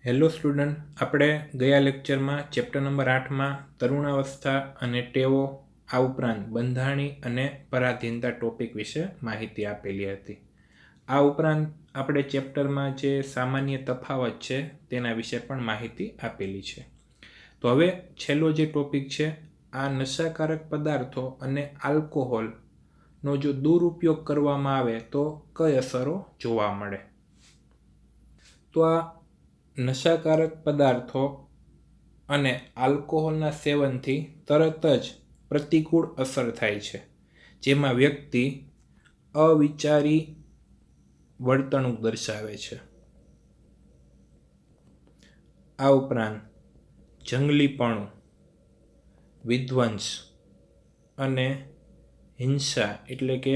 Hello student, આપણે ગયા લેક્ચરમાં ચેપ્ટર નંબર 8માં તરુણાવસ્થા અને ટેવો આ ઉપરાંત બંધારણી અને પરાધીનતા ટોપિક વિશે માહિતી આપેલી હતી. આ ઉપરાંત આપણે ચેપ્ટરમાં જે સામાન્ય તફાવત છે તેના વિશે પણ માહિતી આપેલી છે. તો હવે છેલ્લો જે ટોપિક છે, આ નશાકારક પદાર્થો અને આલ્કોહોલનો જો દુરુપયોગ કરવામાં આવે તો કઈ અસરો જોવા મળે. તો આ નશાકારક પદાર્થો અને આલ્કોહોલના સેવનથી તરત જ પ્રતિકૂળ અસર થાય છે, જેમાં વ્યક્તિ અવિચારી વર્તણૂક દર્શાવે છે. આ ઉપરાંત જંગલીપણું, વિધ્વંસ અને હિંસા એટલે કે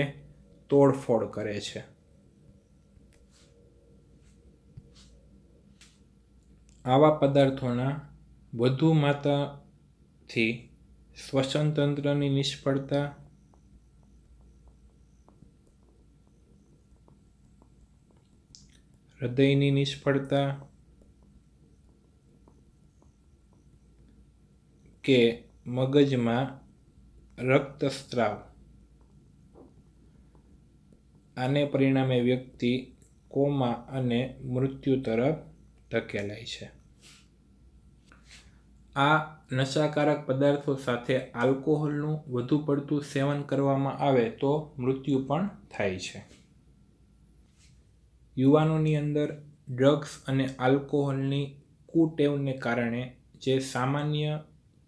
તોડફોડ કરે છે. આવા પદાર્થોના વધુ માત્રાથી શ્વસન તંત્રની નિષ્ફળતા, હૃદયની નિષ્ફળતા કે મગજમાં રક્તસ્રાવ, આને પરિણામે વ્યક્તિ કોમા અને મૃત્યુ તરફ ધકેલાય છે. આ નશાકારક પદાર્થો સાથે આલ્કોહોલનું વધુ પડતું સેવન કરવામાં આવે તો મૃત્યુ પણ થાય છે. યુવાનોની અંદર ડ્રગ્સ અને આલ્કોહોલની કુટેવને કારણે જે સામાન્ય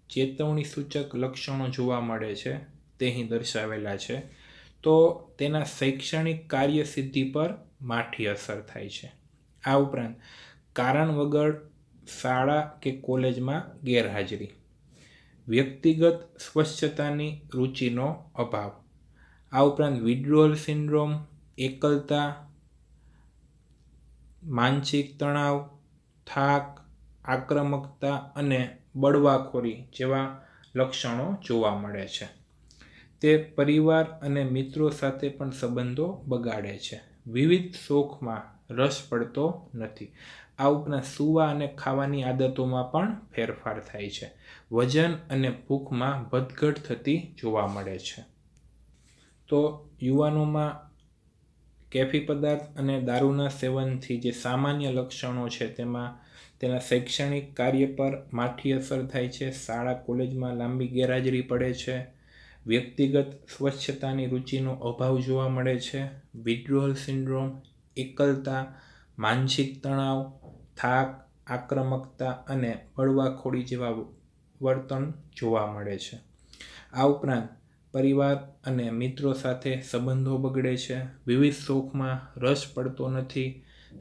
ચેતવણી સૂચક લક્ષણો જોવા મળે છે તે અહીં દર્શાવેલા છે. તો તેના શૈક્ષણિક કાર્યસિદ્ધિ પર માઠી અસર થાય છે. આ ઉપરાંત કારણ વગર શાળા કે કોલેજમાં ગેરહાજરી, વ્યક્તિગત સ્વચ્છતાની રુચિનો અભાવ, આ ઉપરાંત વિડ્રોઅલ સિન્ડ્રોમ, એકલતા, માનસિક તણાવ, થાક, આક્રમકતા અને બળવાખોરી જેવા લક્ષણો જોવા મળે છે. તે પરિવાર અને મિત્રો સાથે પણ સંબંધો બગાડે છે. વિવિધ શોખમાં રસ પડતો નથી. આ ઉપરાંત સૂવા અને ખાવાની આદતોમાં પણ ફેરફાર થાય છે. વજન અને ભૂખમાં વધઘટ થતી જોવા મળે છે. તો યુવાનોમાં કેફી પદાર્થ અને દારૂના સેવનથી જે સામાન્ય લક્ષણો છે તેમાં તેના શૈક્ષણિક કાર્ય પર માઠી અસર થાય છે. શાળા કોલેજમાં લાંબી ગેરહાજરી પડે છે. વ્યક્તિગત સ્વચ્છતાની રુચિનો અભાવ જોવા મળે છે. વિડ્રોઅલ સિન્ડ્રોમ, એકલતા, માનસિક તણાવ, થાક, આક્રમકતા અને બળવાખોરી જેવા વર્તન જોવા મળે છે. આ ઉપરાંત પરિવાર અને મિત્રો સાથે સંબંધો બગડે છે. વિવિધ શોખમાં રસ પડતો નથી.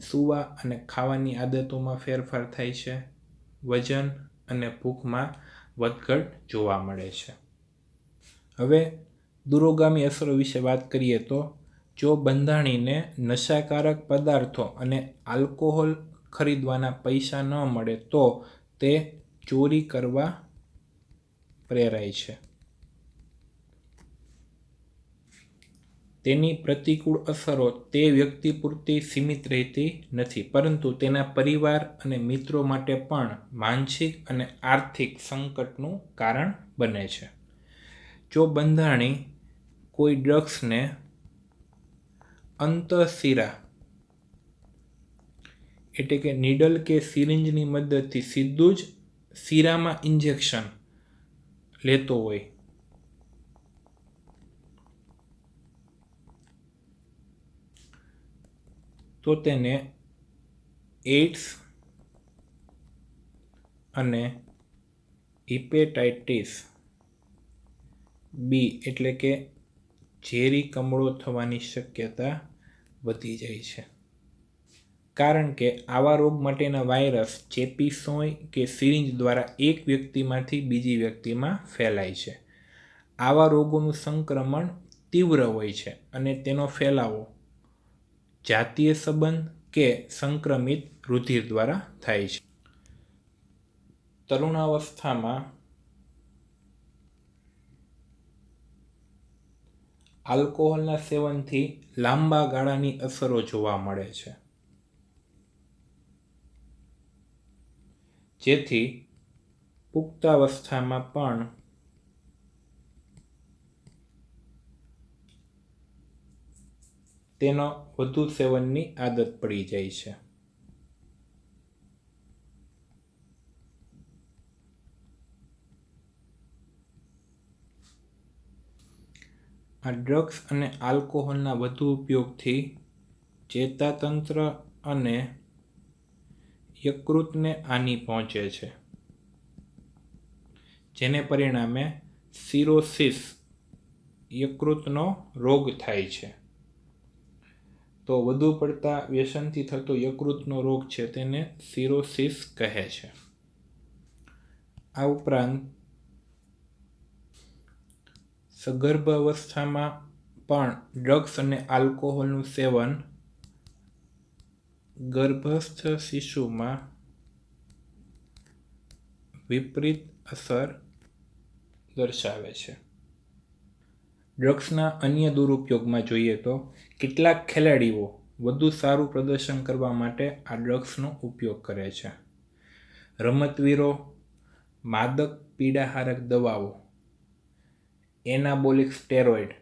સૂવા અને ખાવાની આદતોમાં ફેરફાર થાય છે. વજન અને ભૂખમાં વધઘટ જોવા મળે છે. હવે દૂરોગામી અસરો વિશે વાત કરીએ તો જો બંધાણીને નશાકારક પદાર્થો અને આલ્કોહોલ ખરીદવાના પૈસા ન મળે તો તે ચોરી કરવા પ્રેરાય છે. તેની પ્રતિકૂળ અસરો તે વ્યક્તિ પૂરતી સીમિત રહેતી નથી, પરંતુ તેના પરિવાર અને મિત્રો માટે પણ માનસિક અને આર્થિક સંકટનું કારણ બને છે. જો બંધાણી કોઈ ડ્રગ્સને અંતઃશિરા એટલે કે નીડલ કે સિરિંજની મદદથી સીધું જ શિરામાં ઇન્જેક્શન લેતો હોય તો તેને એઇડ્સ અને હિપેટાઇટિસ બી એટલે કે ઝેરી કમળો થવાની શક્યતા વધી જાય છે. કારણ કે આવા રોગ માટેના વાયરસ ચેપી સોય કે સિરિંજ દ્વારા એક વ્યક્તિમાંથી બીજી વ્યક્તિમાં ફેલાય છે. આવા રોગોનું સંક્રમણ તીવ્ર હોય છે અને તેનો ફેલાવો જાતીય સંબંધ કે સંક્રમિત રુધિર દ્વારા થાય છે. તરુણાવસ્થામાં આલ્કોહોલના સેવનથી લાંબા ગાળાની અસરો જોવા મળે છે. જેથી પુખ્તાવસ્થામાં પણ તેનો વધુ સેવનની આદત પડી જાય છે. આ ડ્રગ્સ અને આલ્કોહોલના વધુ ઉપયોગથી ચેતાતંત્ર અને યકૃતને હાનિ પહોંચે છે, જેને પરિણામે સિરોસિસ યકૃતનો રોગ થાય છે. તો વધુ પડતા વ્યસનથી થતો યકૃતનો રોગ છે તેને સિરોસિસ કહે છે. આ ઉપરાંત સગર્ભ અવસ્થામાં પણ ડ્રગ્સ અને આલ્કોહોલનું સેવન ગર્ભસ્થ શિશુમાં વિપરીત અસર દર્શાવે છે. ડ્રગ્સના અન્ય દુરુપયોગમાં જોઈએ તો કેટલાક ખેલાડીઓ વધુ સારું પ્રદર્શન કરવા માટે આ ડ્રગ્સનો ઉપયોગ કરે છે. રમતવીરો માદક પીડાહારક દવાઓ, એનાબોલિક સ્ટેરોઇડ,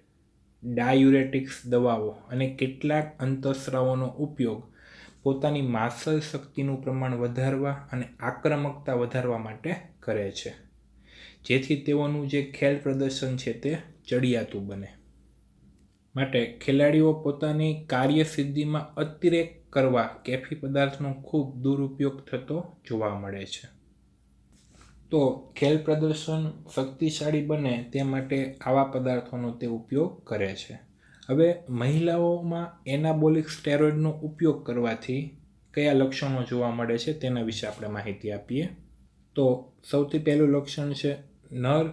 ડાયુરેટિક્સ દવાઓ અને કેટલાક અંતઃસ્રાવોનો ઉપયોગ પોતાની માસલ શક્તિનું પ્રમાણ વધારવા અને આક્રમકતા વધારવા માટે કરે છે, જેથી તેઓનું જે ખેલ પ્રદર્શન છે તે ચડિયાતું બને. માટે ખેલાડીઓ પોતાની કાર્યસિદ્ધિમાં અતિરેક કરવા કેફી પદાર્થનો ખૂબ દુરુપયોગ થતો જોવા મળે છે. તો ખેલ પ્રદર્શન શક્તિશાળી બને તે માટે આવા પદાર્થોનો તે ઉપયોગ કરે છે. હવે મહિલાઓમાં એનાબોલિક સ્ટેરોઇડનો ઉપયોગ કરવાથી કયા લક્ષણો જોવા મળે છે તેના વિશે આપણે માહિતી આપીએ. તો સૌથી પહેલું લક્ષણ છે નર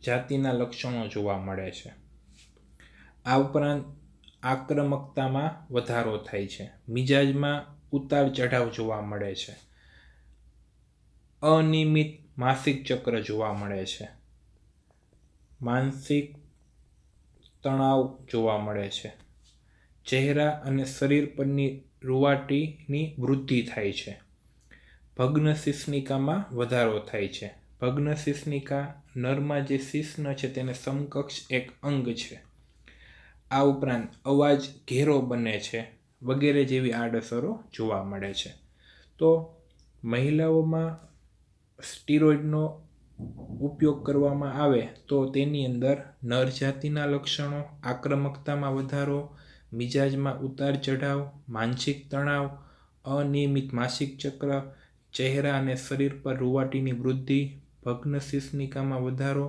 જાતિના લક્ષણો જોવા મળે છે. આ ઉપરાંત આક્રમકતામાં વધારો થાય છે, મિજાજમાં ઉતાર ચઢાવ જોવા મળે છે, અનિયમિત માસિક ચક્ર જોવા મળે છે, માનસિક તણાવ જોવા મળે છે, ચહેરા અને શરીર પરની રૂંવાટીની વૃદ્ધિ થાય છે, ભગ્ન શિશ્નિકામાં વધારો થાય છે. ભગ્ન શિશ્નિકા નરમાં જે શિશ્ન છે તેને સમકક્ષ એક અંગ છે. આ ઉપરાંત અવાજ ઘેરો બને છે વગેરે જેવી આડઅસરો જોવા મળે છે. તો મહિલાઓમાં સ્ટીરોઇડનો ઉપયોગ કરવામાં આવે તો તેની અંદર નર જાતિના લક્ષણો, આક્રમકતામાં વધારો, મિજાજમાં ઉતાર ચઢાવ, માનસિક તણાવ, અનિયમિત માસિક ચક્ર, ચહેરા અને શરીર પર રૂંવાટીની વૃદ્ધિ, ભગ્ન શિશ્નિકામાં વધારો,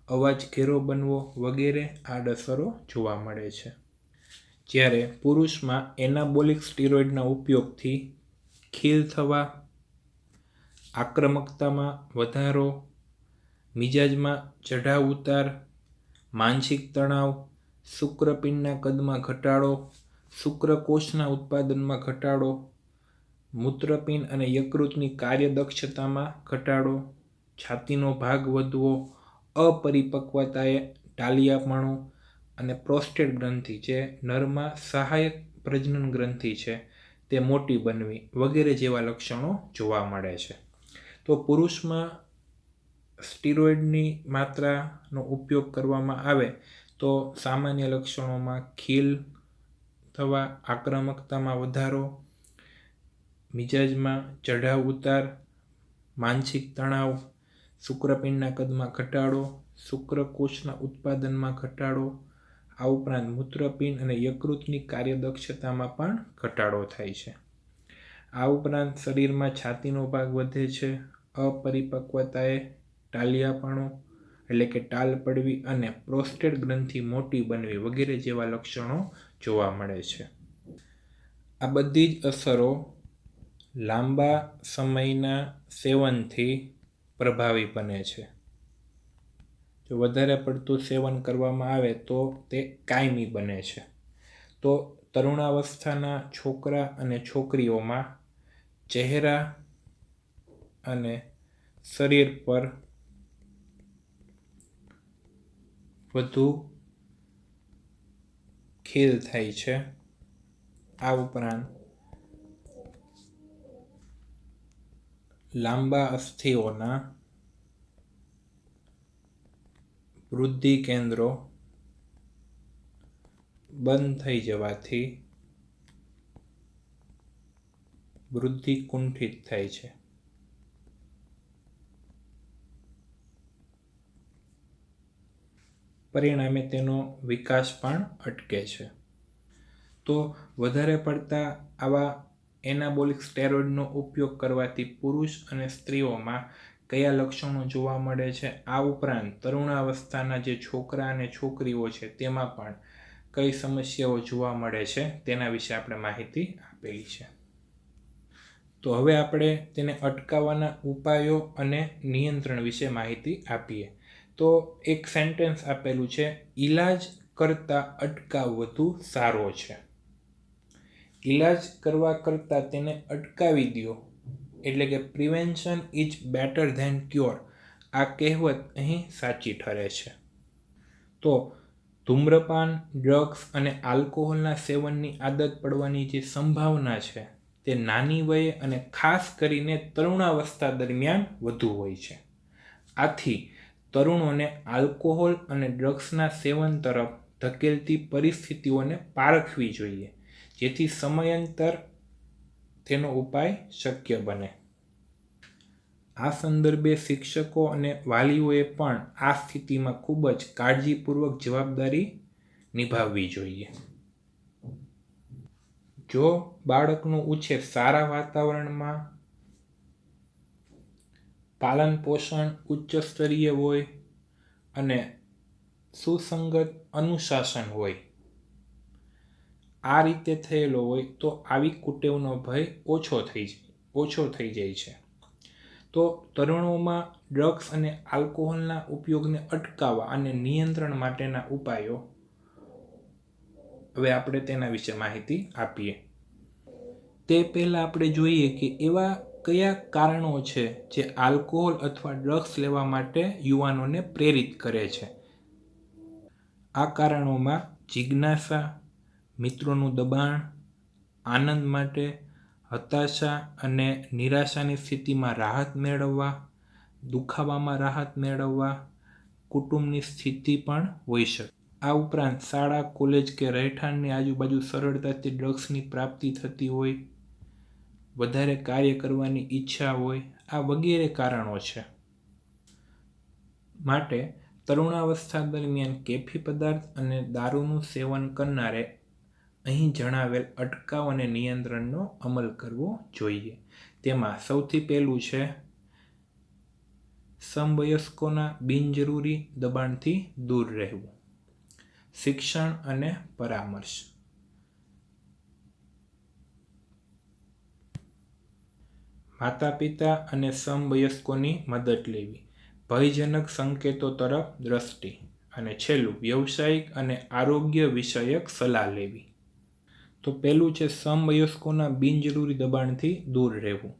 અવાજ ઘેરો બનવો વગેરે આડઅસરો જોવા મળે છે. જ્યારે પુરુષમાં એનાબોલિક સ્ટીરોઇડના ઉપયોગથી ખીલ થવા, આક્રમકતામાં વધારો, મિજાજમાં ચઢાવ ઉતાર, માનસિક તણાવ, શુક્રપિંડના કદમાં ઘટાડો, શુક્રકોષના ઉત્પાદનમાં ઘટાડો, મૂત્રપિંડ અને યકૃતની કાર્યદક્ષતામાં ઘટાડો, છાતીનો ભાગ વધવો, અપરિપક્વતાએ ટાલિયાપણું અને પ્રોસ્ટેટ ગ્રંથિ જે નરમાં સહાયક પ્રજનન ગ્રંથિ છે તે મોટી બનવી વગેરે જેવા લક્ષણો જોવા મળે છે. તો પુરુષમાં સ્ટીરોઇડની માત્રાનો ઉપયોગ કરવામાં આવે તો સામાન્ય લક્ષણોમાં ખીલ થવા, આક્રમકતામાં વધારો, મિજાજમાં ચઢાવ ઉતાર, માનસિક તણાવ, શુક્રપિંડના કદમાં ઘટાડો, શુક્રકોષના ઉત્પાદનમાં ઘટાડો, આ ઉપરાંત મૂત્રપિંડ અને યકૃતની કાર્યદક્ષતામાં પણ ઘટાડો થાય છે. આ ઉપરાંત શરીરમાં છાતીનો ભાગ વધે છે, અપરિપક્વતાએ ટાલિયાપણું એટલે કે ટાલ પડવી અને પ્રોસ્ટેટ ગ્રંથિ મોટી બનવી વગેરે જેવા લક્ષણો જોવા મળે છે. આ બધી જ અસરો લાંબા સમયના સેવનથી પ્રભાવી બને છે. જો વધારે પડતું સેવન કરવામાં આવે તો તે કાયમી બને છે. તો તરુણાવસ્થાના છોકરા અને છોકરીઓમાં ચહેરા અને શરીર પર વધુ ખીલ થાય છે. આ ઉપરાંત લાંબા અસ્થિઓના વૃદ્ધિ કેન્દ્રો બંધ થઈ જવાથી વૃદ્ધિ કુંઠિત થાય છે. પરિણામે તેનો વિકાસ પણ અટકે છે. તો વધારે પડતા આવા એનાબોલિક સ્ટેરોઇડનો ઉપયોગ કરવાથી પુરુષ અને સ્ત્રીઓમાં કયા લક્ષણો જોવા મળે છે, આ ઉપરાંત તરુણાવસ્થાના જે છોકરા અને છોકરીઓ છે તેમાં પણ કઈ સમસ્યાઓ જોવા મળે છે તેના વિશે આપણે માહિતી આપેલી છે. તો હવે આપણે તેને અટકાવવાના ઉપાયો અને નિયંત્રણ વિશે માહિતી આપીએ. તો એક સેન્ટેન્સ આપેલું છે, ઈલાજ કરતાં અટકાવ વધુ સારો છે. ઈલાજ કરવા કરતાં તેને અટકાવી દો, એટલે કે prevention is better than cure. આ કહેવત અહીં સાચી ઠરે છે. તો ધૂમ્રપાન, ડ્રગ્સ અને આલ્કોહોલના સેવનની આદત પડવાની જે સંભાવના છે તે નાની વયે અને ખાસ કરીને તરુણાવસ્થા દરમિયાન વધુ હોય છે. આથી તરુણોને આલ્કોહોલ અને ડ્રગ્સના સેવન તરફ ધકેલતી પરિસ્થિતિઓને પારખવી જોઈએ, જેથી સમયાંતર તેનો ઉપાય શક્ય બને. આ સંદર્ભે શિક્ષકો અને વાલીઓએ પણ આ સ્થિતિમાં ખૂબ જ કાળજીપૂર્વક જવાબદારી નિભાવવી જોઈએ. જો બાળકનો ઉછેર સારા વાતાવરણમાં, પાલન પોષણ ઉચ્ચ સ્તરીય હોય અને સુસંગત અનુશાસન હોય, આ રીતે થયેલો હોય તો આવી કુટેવનો ભય ઓછો થઈ જાય છે. તો તરુણોમાં ડ્રગ્સ અને આલ્કોહોલના ઉપયોગને અટકાવવા અને નિયંત્રણ માટેના ઉપાયો, હવે આપણે તેના વિશે માહિતી આપીએ. તે પહેલાં આપણે જોઈએ કે એવા કયા કારણો છે જે આલ્કોહોલ અથવા ડ્રગ્સ લેવા માટે યુવાનોને પ્રેરિત કરે છે. આ કારણોમાં જિજ્ઞાસા, મિત્રોનું દબાણ, આનંદ માટે, હતાશા અને નિરાશાની સ્થિતિમાં રાહત મેળવવા, દુખાવામાં રાહત મેળવવા, કુટુંબની સ્થિતિ પણ હોઈ શકે. આ ઉપરાંત શાળા, કોલેજ કે રહેઠાણની આજુબાજુ સરળતાથી ડ્રગ્સની પ્રાપ્તિ થતી હોય, વધારે કાર્ય કરવાની ઈચ્છા હોય, આ વગેરે કારણો છે. માટે તરુણાવસ્થા દરમિયાન કેફી પદાર્થ અને દારૂનું સેવન કરનારે અહીં જણાવેલ અટકાવ અને નિયંત્રણનો અમલ કરવો જોઈએ. તેમાં સૌથી પહેલું છે સમવયસ્કોના બિનજરૂરી દબાણથી દૂર રહેવું. શિક્ષણ અને પરામર્શ. માતા પિતા અને સમવયસ્કોની મદદ લેવી. ભયજનક સંકેતો તરફ દ્રષ્ટિ. અને છેલ્લું વ્યવસાયિક અને આરોગ્ય વિષયક સલાહ લેવી. તો પહેલું છે સમવયસ્કોના બિનજરૂરી દબાણથી દૂર રહેવું,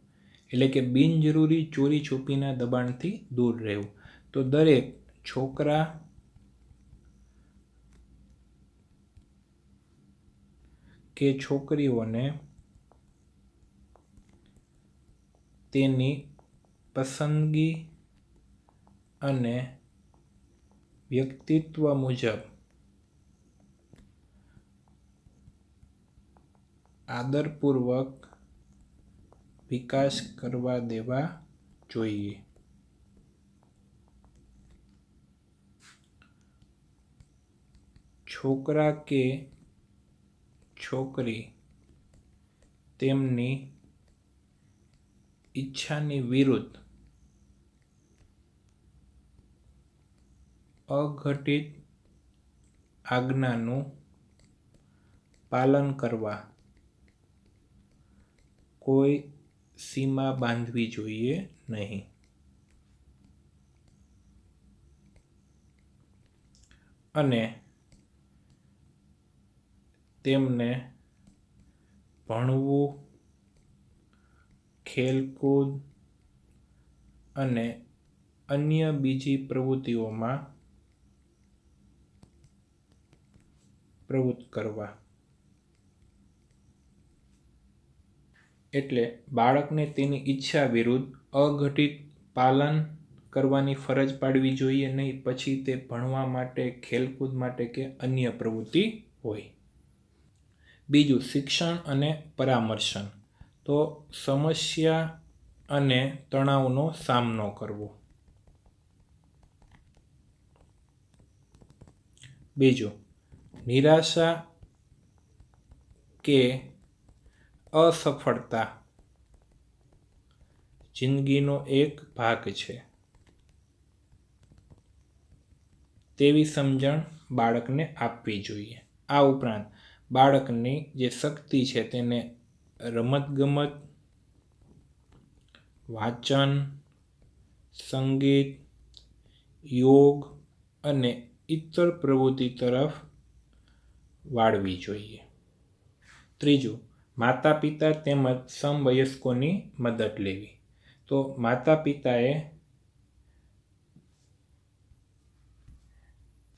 એટલે કે બિનજરૂરી ચોરી છુપીના દબાણથી દૂર રહેવું. તો દરેક છોકરા કે છોકરીઓને તેની પસંદગી અને વ્યક્તિત્વ મુજબ આદરપૂર્વક વિકાસ કરવા દેવા જોઈએ. છોકરા કે છોકરી તેમની ઈચ્છાની વિરુદ્ધ અઘટિત આજ્ઞાનું પાલન કરવા કોઈ સીમા બાંધવી જોઈએ નહીં. અને તેમને ભણવું, ખેલકૂદ અને અન્ય બીજી પ્રવૃત્તિઓમાં પ્રવૃત્ત કરવા. એટલે બાળકને તેની ઈચ્છા વિરુદ્ધ અઘટિત પાલન કરવાની ફરજ પાડવી જોઈએ નહીં, પછી તે ભણવા માટે, ખેલકૂદ માટે કે અન્ય પ્રવૃત્તિ હોય. બીજું, શિક્ષણ અને પરામર્શન. તો સમસ્યા અને તણાવનો સામનો કરવો. બીજું, નિરાશા કે અસફળતા જિંદગીનો એક ભાગ છે તેવી સમજણ બાળકને આપવી જોઈએ. આ ઉપરાંત બાળકની જે શક્તિ છે તેને રમતગમત, વાંચન, સંગીત, યોગ અને ઇતર પ્રવૃત્તિ તરફ વાળવી જોઈએ. ત્રીજું, માતા પિતા તેમજ સમવયસ્કોની મદદ લેવી. તો માતા પિતાએ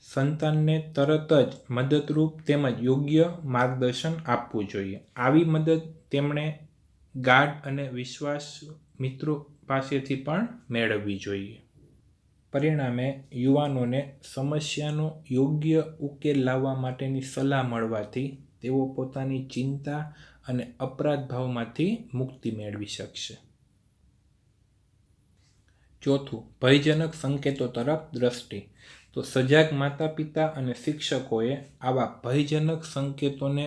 સંતાનને તરત જ મદદરૂપ તેમજ યોગ્ય માર્ગદર્શન આપવું જોઈએ. આવી મદદ તેમણે ગાઢ અને વિશ્વાસ મિત્રો પાસેથી પણ મેળવવી જોઈએ. પરિણામે યુવાનોને સમસ્યાનો યોગ્ય ઉકેલ લાવવા માટેની સલાહ મળવાથી તેઓ પોતાની ચિંતા અને અપરાધ ભાવમાંથી મુક્તિ મેળવી શકશે. ચોથું, ભયજનક સંકેતો તરફ દ્રષ્ટિ. તો સજાગ માતા પિતા અને શિક્ષકોએ આવા ભયજનક સંકેતોને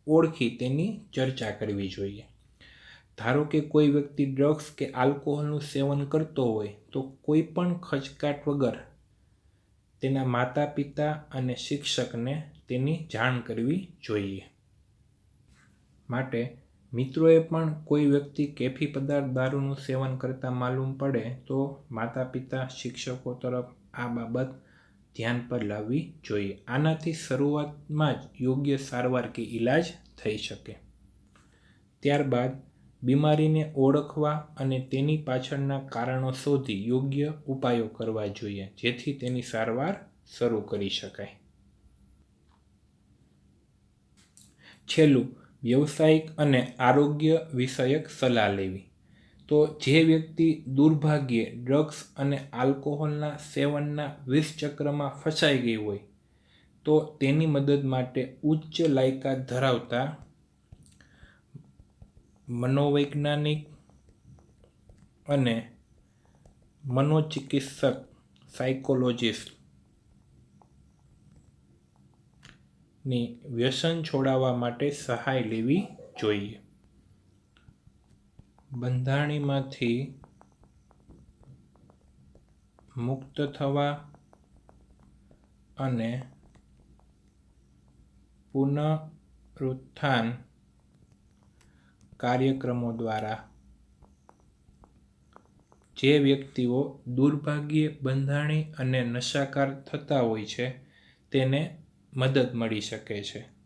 ઓળખી તેની ચર્ચા કરવી જોઈએ. ધારો કે કોઈ વ્યક્તિ ડ્રગ્સ કે આલ્કોહોલનું સેવન કરતો હોય તો કોઈ પણ ખચકાટ વગર તેના માતા પિતા અને શિક્ષકને તેની જાણ કરવી જોઈએ. માટે મિત્રોએ પણ કોઈ વ્યક્તિ કેફી પદાર્થ દારૂનું સેવન કરતા માલુમ પડે તો માતા પિતા શિક્ષકો તરફ આ બાબત ધ્યાન પર લાવવી જોઈએ. આનાથી શરૂઆતમાં જ યોગ્ય સારવાર કે ઈલાજ થઈ શકે. ત્યારબાદ બીમારીને ઓળખવા અને તેની પાછળના કારણો શોધી યોગ્ય ઉપાયો કરવા જોઈએ, જેથી તેની સારવાર શરૂ કરી શકાય. છેલ્લું, વ્યવસાયિક અને આરોગ્ય વિષયક સલાહ લેવી. તો જે વ્યક્તિ દુર્ભાગ્યે ડ્રગ્સ અને આલ્કોહોલના સેવનના વિષચક્રમાં ફસાઈ ગઈ હોય તો તેની મદદ માટે ઉચ્ચ લાયકાત ધરાવતા મનોવૈજ્ઞાનિક અને મનોચિકિત્સક સાયકોલોજિસ્ટ ની વ્યસન છોડાવવા માટે સહાય લેવી જોઈએ. બંધાણીમાંથી મુક્ત થવા અને પુનરુત્થાન કાર્યક્રમો દ્વારા જે વ્યક્તિઓ દુર્ભાગ્યે બંધાણી અને નશાકાર થતા હોય છે તેને મદદ મળી શકે છે.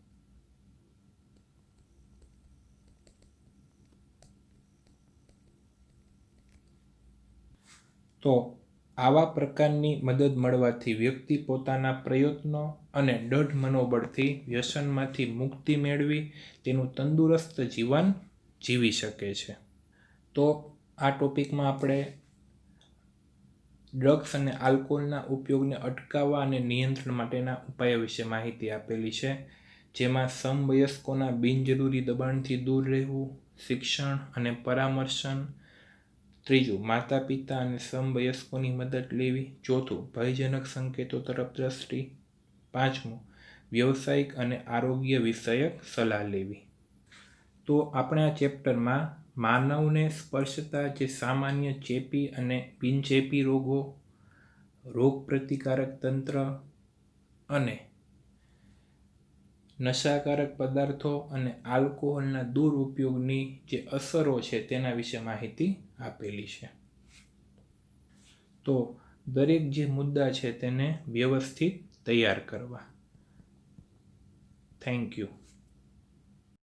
તો આવા પ્રકારની મદદ મળવાથી વ્યક્તિ પોતાના પ્રયત્નો અને દૃઢ મનોબળથી વ્યસનમાંથી મુક્તિ મેળવી તેનું તંદુરસ્ત જીવન જીવી શકે છે. તો આ ટોપિકમાં આપણે ડ્રગ્સ અને આલ્કોહોલના ઉપયોગને અટકાવવા અને નિયંત્રણ માટેના ઉપાયો વિશે માહિતી આપેલી છે, જેમાં સમવયસ્કોના બિનજરૂરી દબાણથી દૂર રહેવું, શિક્ષણ અને પરામર્શન. ત્રીજું, માતા પિતા અને સમવયસ્કોની મદદ લેવી. ચોથું, ભયજનક સંકેતો તરફ દ્રષ્ટિ. પાંચમું, વ્યવસાયિક અને આરોગ્ય વિષયક સલાહ લેવી. તો આપણે આ ચેપ્ટરમાં માનવને સ્પર્શતા જે સામાન્ય ચેપી અને બિનચેપી રોગો, રોગ પ્રતિકારક તંત્ર અને નશાકારક પદાર્થો અને આલ્કોહોલના દુરુપયોગની જે અસરો છે તેના વિશે માહિતી આપેલી છે. તો દરેક જે મુદ્દા છે તેને વ્યવસ્થિત તૈયાર કરવા. Thank you.